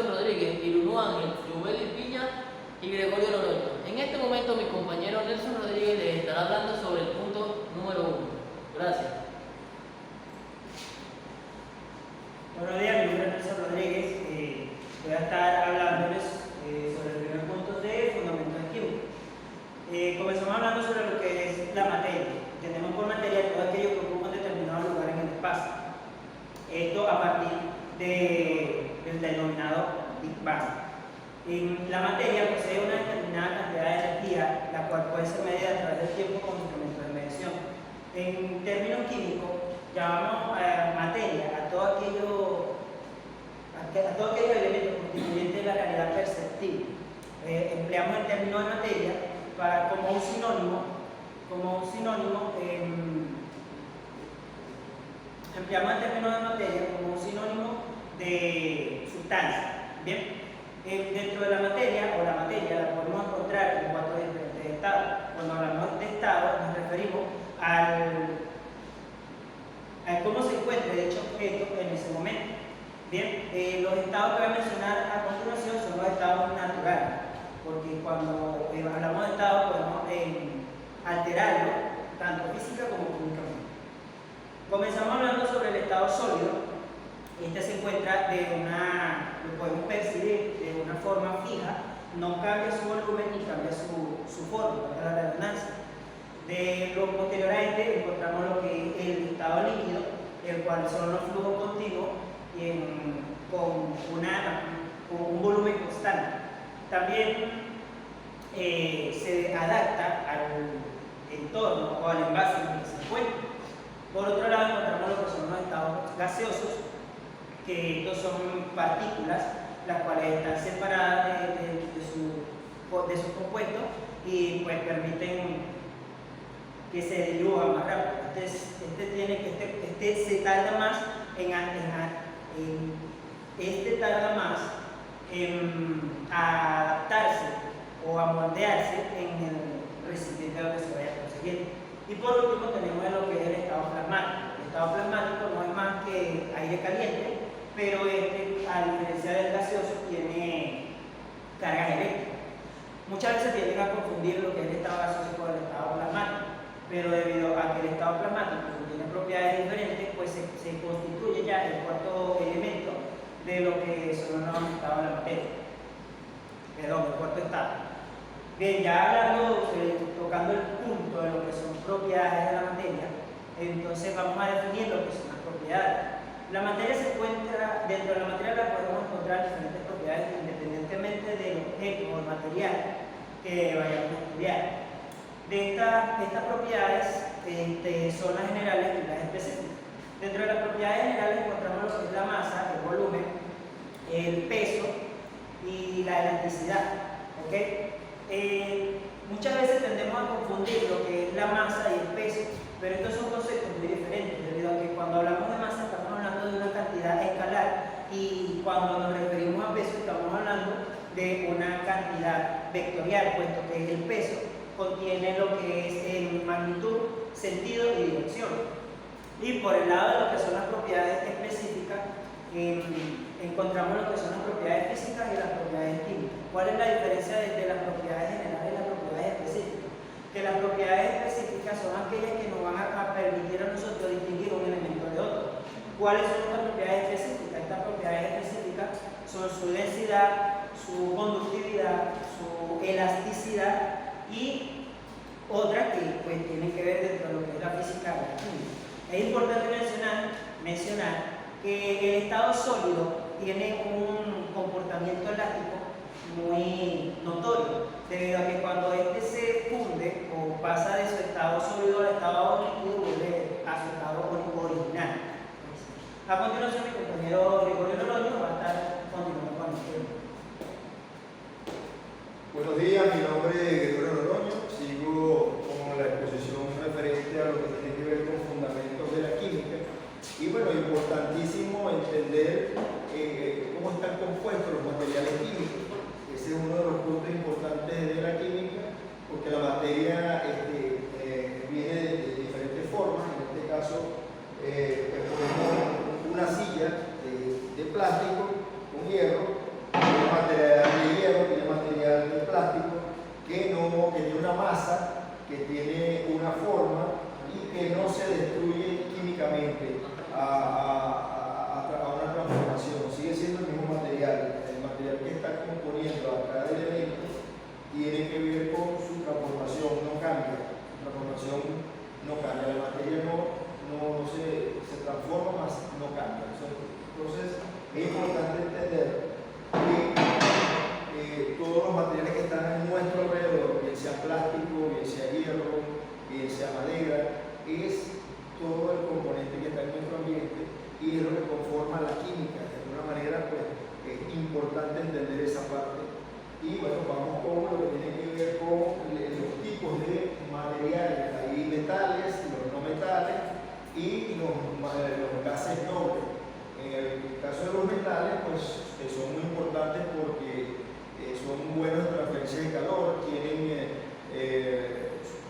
Nelson Rodríguez, Irunú Ángel, Yubeli Piña y Gregorio Loroño. En este momento mi compañero Nelson Rodríguez les estará hablando sobre el punto número 1. Gracias. Buenos días, mi nombre es Nelson Rodríguez. Voy a estar hablándoles sobre el primer punto de fundamentos químicos. Comenzamos hablando sobre lo que es la materia. Entendemos por materia todo aquello que ocupa un determinado lugar en el espacio. Esto a partir del denominado Big Bang. La materia posee una determinada cantidad de energía, la cual puede ser medida a través del tiempo con instrumentos de medición. En términos químicos, llamamos materia a todo aquello elemento constituyente de la realidad perceptible. Empleamos el término de materia como un sinónimo, empleamos el término de materia como un sinónimo de sustancia. Bien, dentro de la materia la podemos encontrar en cuatro diferentes estados. Cuando hablamos de estado nos referimos a cómo se encuentra dicho objeto en ese momento. Bien, los estados que voy a mencionar a continuación son los estados naturales, porque cuando hablamos de estados podemos alterarlo tanto física como químicamente. Comenzamos hablando sobre el estado sólido. Este se encuentra lo podemos percibir de una forma fija, no cambia su volumen ni cambia su forma, para la redundancia. De lo posterior a este encontramos lo que es el estado líquido, el cual son los flujos continuos con un volumen constante. También se adapta al entorno o al envase en el que se encuentra. Por otro lado encontramos lo que son los estados gaseosos, que estos son partículas las cuales están separadas de sus compuestos y pues permiten que se diluya más rápido. Este se tarda más en adaptarse o a moldearse en el recipiente donde se vaya consiguiendo. Y por último tenemos lo que es el estado plasmático. El estado plasmático no es más que aire caliente, pero a diferencia del gaseoso tiene cargas eléctricas. Muchas veces tienden a confundir lo que es el estado gaseoso con el estado plasmático, pero debido a que el estado plasmático tiene propiedades diferentes, pues se constituye ya el cuarto elemento de lo que son los estados de la materia. Perdón, el cuarto estado. Bien, ya tocando el punto de lo que son propiedades de la materia, entonces vamos a definir lo que son las propiedades. La materia se encuentra, dentro de la materia la podemos encontrar diferentes propiedades independientemente del objeto o el material que vayamos a estudiar. De estas propiedades son las generales y las específicas. Dentro de las propiedades generales encontramos lo que es la masa, el volumen, el peso y la elasticidad. ¿Okay? Muchas veces tendemos a confundir lo que es la masa y el peso, pero estos son conceptos muy diferentes, debido a que cuando hablamos de masa estamos hablando de una cantidad escalar y cuando nos referimos a peso estamos hablando de una cantidad vectorial, puesto que el peso contiene lo que es en magnitud, sentido y dirección. Y por el lado de lo que son las propiedades específicas, encontramos lo que son las propiedades físicas y las propiedades químicas. ¿Cuál es la diferencia entre las propiedades generales y las propiedades específicas? Que las propiedades específicas son aquellas que nos van a permitir a nosotros distinguir un elemento de otro. ¿Cuáles son estas propiedades específicas? Estas propiedades específicas son su densidad, su conductividad, su elasticidad y otras que pues, tienen que ver dentro de lo que es la física y la química. Es importante mencionar que el estado sólido tiene un comportamiento elástico muy notorio, debido a que cuando este se funde o pasa de su estado sólido al estado líquido, vuelve a su estado original. A continuación, mi compañero Gregorio Loroño va a estar continuando con el tema. Buenos días, mi nombre es Gregorio Loroño. Sigo con la exposición referente a lo que tiene que ver con fundamentos de la química. Y bueno, importantísimo entender cómo están compuestos los materiales químicos. Ese es uno de los puntos importantes de la química, porque la materia viene de diferentes formas. En este caso, ponemos una silla de plástico con hierro masa que tiene una forma y que no se destruye químicamente a una transformación. Sigue siendo el mismo material. El material que está componiendo a cada elemento tiene que ver con su transformación, no cambia. Su transformación no cambia. La materia no se transforma, más no cambia. Entonces, es importante entender que todos los materiales que están a nuestro alrededor, bien sea plástico, bien sea hierro, bien sea madera, es todo el componente que está en nuestro ambiente y es lo que conforma la química. De alguna manera, pues, es importante entender esa parte. Y bueno, vamos con lo que tiene que ver con los tipos de materiales. Hay metales, los no metales y los gases nobles. En el caso de los metales, pues son muy importantes porque son buenos en transferencia de calor, tienen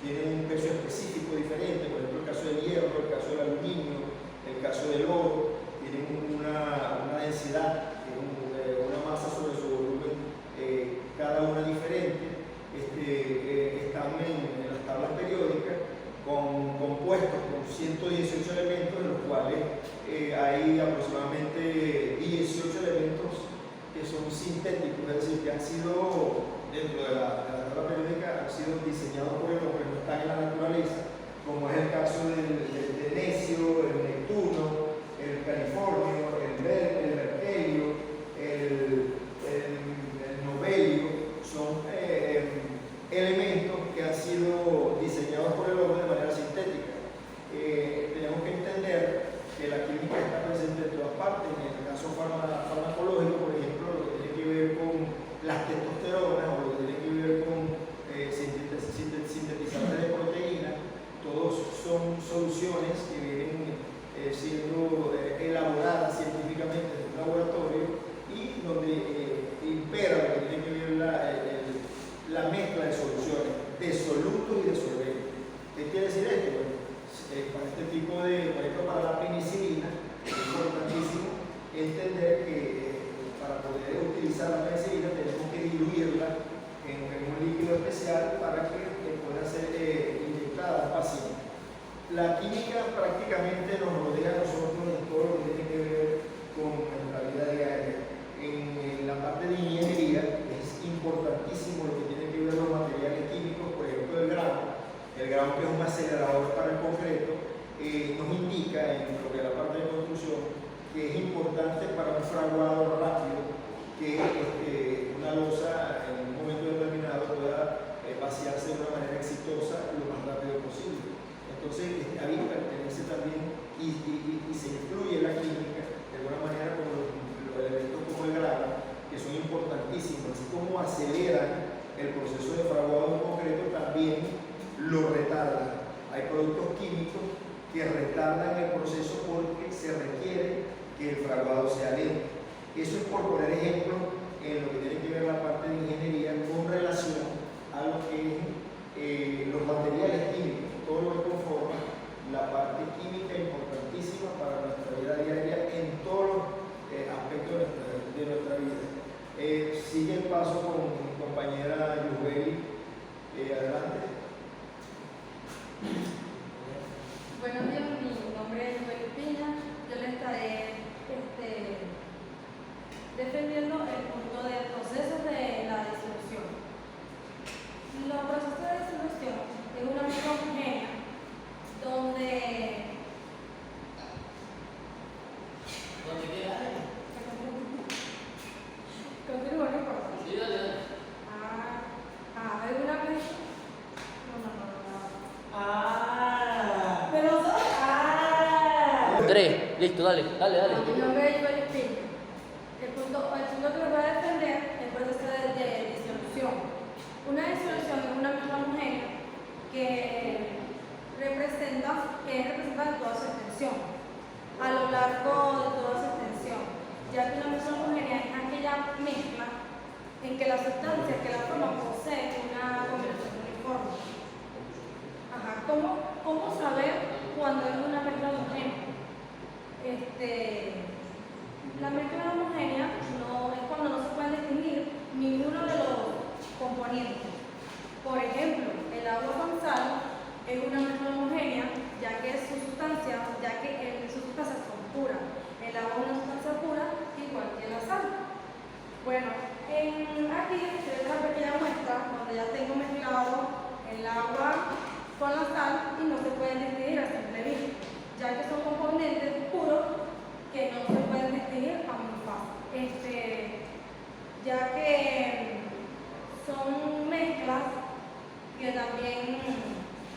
un peso específico diferente. Por ejemplo, el caso del hierro, el caso del aluminio, el caso del oro, tienen una densidad, una masa sobre su volumen, cada una diferente. Están en las tablas periódicas compuestos con 118 elementos, de los cuales hay aproximadamente 18 elementos que son sintéticos, es decir, que han sido, dentro de la tabla periódica, han sido diseñados por el hombre, no están en la naturaleza, como es el caso del necio, el neptuno, el californio, el mercurio, el nobelio. Son elementos que han sido diseñados por el hombre de manera sintética. Tenemos que entender que la química está presente en todas partes. En el caso farmacológico, por ejemplo, lo que tiene que ver con las testosteronas o lo que tiene que ver con sintetizantes de proteínas, todos son soluciones que vienen siendo elaboradas científicamente en un laboratorio y donde impera lo que tiene que ver la mezcla de soluciones, de solutos y de solventes. ¿Qué quiere decir esto? Bueno, para este tipo de, por ejemplo, para la penicilina, es importantísimo entender que para poder utilizar la penicilina tenemos que diluirla en un líquido especial para que pueda ser inyectada al paciente. La química prácticamente nos rodea a nosotros en todo lo que tiene que ver con nuestra vida diaria. En la parte de ingeniería es importantísimo lo que tiene que ver con los materiales químicos, por ejemplo el grano, que es un acelerador para el concreto, nos indica en lo que es la parte de construcción que es importante para un fraguado rápido que una losa en un momento determinado pueda vaciarse de una manera exitosa lo más rápido posible. Entonces, ahí pertenece también y se incluye la química de alguna manera con los elementos como el grano, que son importantísimos, así como aceleran el proceso de fraguado en concreto, también lo retardan. Hay productos químicos que retardan el proceso porque se requiere que el fraguado sea lento. Eso es por poner ejemplo en lo que tiene que ver la parte de ingeniería con relación a lo que es los materiales químicos, todo lo que conforma la parte química importantísima para nuestra vida diaria en todos los aspectos de nuestra vida. Sigue el paso con mi compañera Yubeli. Adelante. Buenos días, mi nombre es Yubeli Piña. Yo le estaré defendiendo el punto de procesos de la disolución. Los procesos de disolución es una mezcla homogénea donde continúa, no importa. Sí, dale, dale. ¿Alguna vez? Ah. Pero Tres, listo, dale. Mi nombre es Yubeli Piña. El punto que les voy a defender es el proceso de disolución. Una disolución es una mezcla homogénea que representa toda su extensión, a lo largo de toda su extensión, ya que una mezcla homogénea es aquella mezcla en que la sustancia que la forma posee una combinación uniforme. ¿Cómo saber cuando es una mezcla homogénea? La mezcla homogénea no es cuando no se puede distinguir ninguno de los componentes. Por ejemplo, el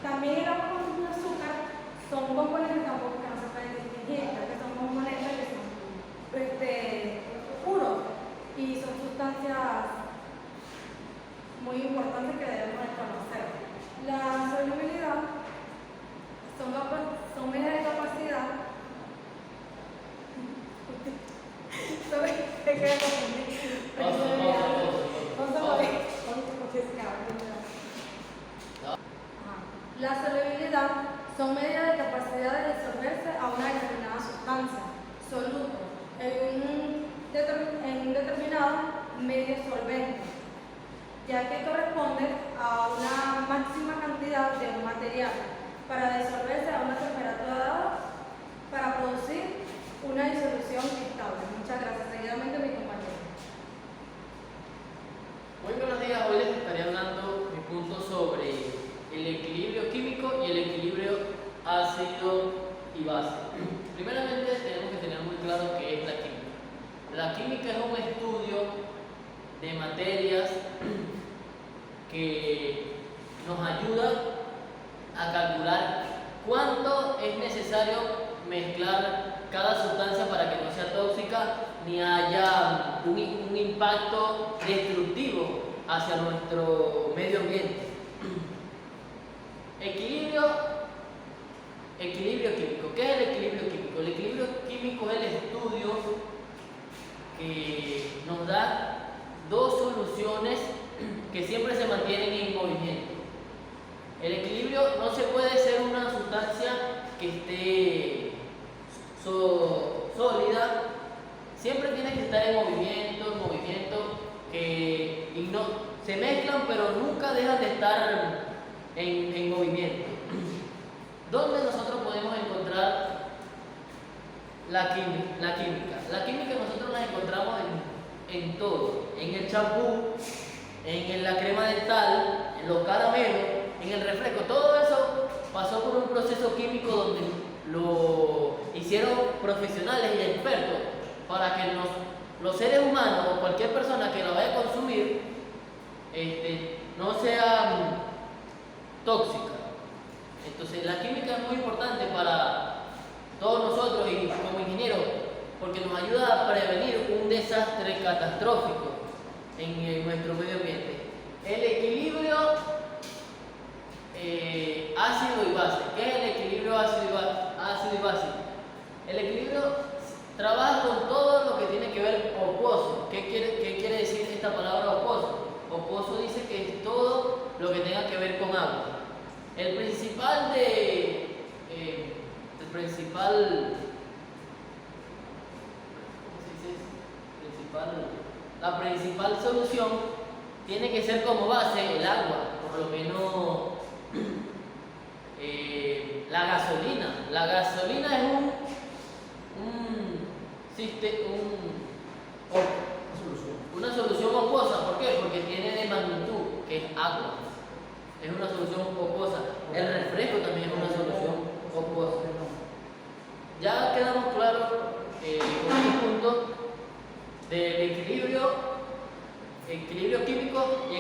También el agua con azúcar son componentes tampoco que no se pueden distinguir, ya que son componentes que son puros y son sustancias muy importantes que debemos de conocer. La solubilidad son medidas de capacidad. Te queda La solubilidad son medidas de capacidad de disolverse a una determinada sustancia, soluto, en un determinado medio solvente, ya que corresponde a una máxima cantidad de un material para disolverse a una temperatura dada para producir una disolución estable. Muchas gracias. Seguidamente mi compañero. Muy buenos días, hoy les estaré hablando mi punto sobre el equilibrio químico y el equilibrio ácido y base. Primeramente tenemos que tener muy claro qué es la química. La química es un estudio de materias que nos ayuda a calcular cuánto es necesario mezclar cada sustancia para que no sea tóxica ni haya un impacto destructivo hacia nuestro medio ambiente. Equilibrio químico. ¿Qué es el equilibrio químico? El equilibrio químico es el estudio que nos da dos soluciones que siempre se mantienen en movimiento. El equilibrio no se puede ser una sustancia que esté sólida, siempre tiene que estar en movimiento, y no, se mezclan pero nunca dejan de estar en movimiento. ¿Dónde nosotros podemos encontrar la química? La química nosotros la encontramos en todo, en el champú, en la crema dental, en los caramelos, en el refresco. Todo eso pasó por un proceso químico donde lo hicieron profesionales y expertos para que los seres humanos o cualquier persona que la vaya a consumir no sea tóxica. Entonces la química es muy importante para todos nosotros y como ingenieros porque nos ayuda a prevenir un desastre catastrófico en nuestro medio ambiente. El equilibrio ácido y base. ¿Qué es el equilibrio ácido y base? El equilibrio trabaja con todo lo que tiene que ver opuoso. ¿Qué quiere decir esta palabra opuoso? Opuoso dice que es todo lo que tenga que ver con agua. La principal solución tiene que ser como base el agua, por lo menos la gasolina. La gasolina es una solución oposa. ¿Por qué? Porque tiene de magnitud, que es agua. Es una solución oposa. El refresco también es una solución oposa. Ya quedamos claros con el punto del equilibrio químico y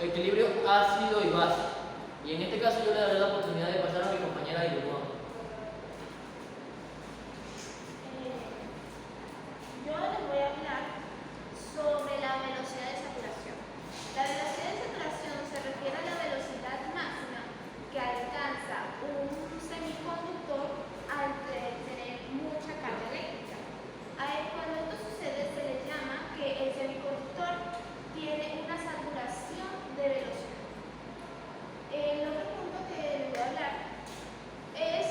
equilibrio ácido y base. Y en este caso yo le daré la oportunidad de pasar a mi compañera Irma. Yo les voy a hablar sobre la velocidad de saturación. La velocidad de saturación se refiere a la velocidad máxima que alcanza un semiconductor al tener mucha carga eléctrica. Cuando esto sucede se le llama que el semiconductor tiene una saturación de velocidad. El otro punto que les voy a hablar es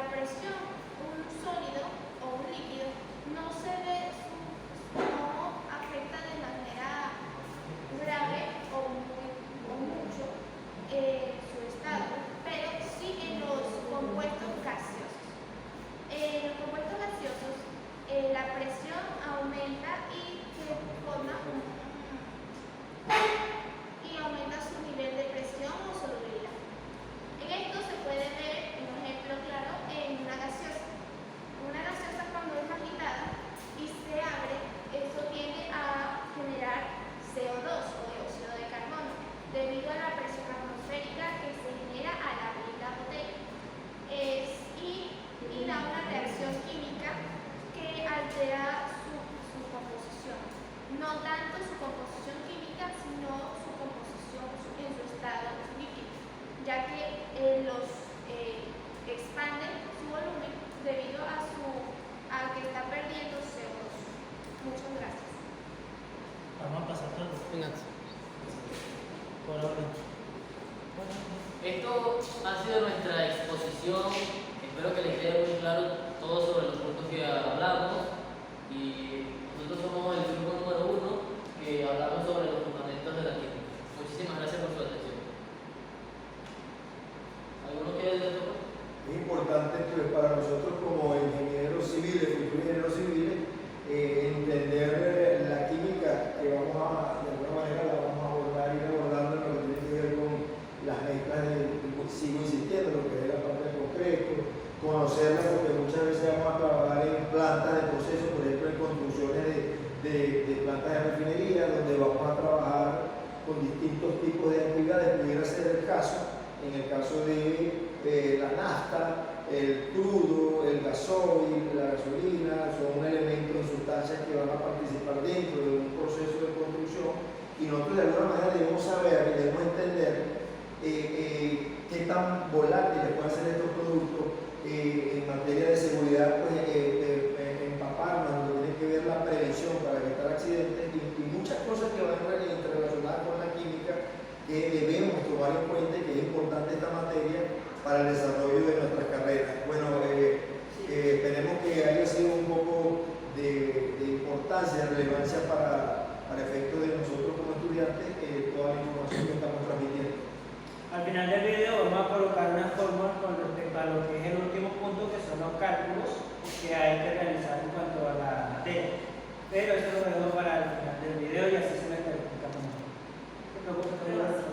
la presión, un sólido o un líquido, no afecta de manera grave o mucho su estado, pero sí en los compuestos gaseosos. En los compuestos gaseosos, la presión aumenta y aumenta su nivel de presión o solubilidad. En esto se puede ver un ejemplo claro en una gaseosa. Una gaseosa cuando es agitada y se abre, esto tiende a generar CO2 o dióxido de carbono debido a la presión atmosférica que se genera al abrir la botella. Y da una reacción química que altera su composición. No tanto su composición química, sino su composición en su estado líquido, ya que expande su volumen debido a que está perdiendo CO2. Muchas gracias. Vamos a pasar todo. Venga. Por orden. Esto ha sido nuestra exposición. Espero que les quede muy claro todo sobre los puntos que hablamos. Y nosotros somos el grupo número 1 que hablamos sobre los fundamentos de la química. Muchísimas gracias por su atención. ¿Alguno quiere decir algo? Es importante pues, para nosotros como ingenieros civiles, futuros ingenieros civiles, entender la química que vamos a, de alguna manera la vamos a abordar y abordando en lo que tiene que ver con las mezclas sigo insistiendo, lo que es la parte del concreto, conocerla porque muchas veces vamos a trabajar en plantas de proceso, por ejemplo en construcciones de plantas de refinería, donde vamos a trabajar con distintos tipos de actividades, pudiera ser el caso, en el caso de la nafta, el crudo, el gasoil, la gasolina, son elementos y sustancias que van a participar dentro de un proceso de construcción y nosotros de alguna manera debemos saber y debemos entender qué tan volátiles pueden ser estos productos en materia de seguridad, pues empaparnos, lo que tiene que ver la prevención para evitar accidentes y muchas cosas que van interrelacionadas con la química que debemos tomar en cuenta y que es importante esta materia para el desarrollo de nuestras carreras. Bueno, esperemos que haya sido un poco de importancia, de relevancia para efectos de nosotros como estudiantes, toda la información que estamos transmitiendo. Al final del video vamos a colocar una fórmula con respecto a lo que es el último punto, que son los cálculos que hay que realizar en cuanto a la materia. Pero eso lo dejo para el final del video y así se me está explicando. No te preocupes,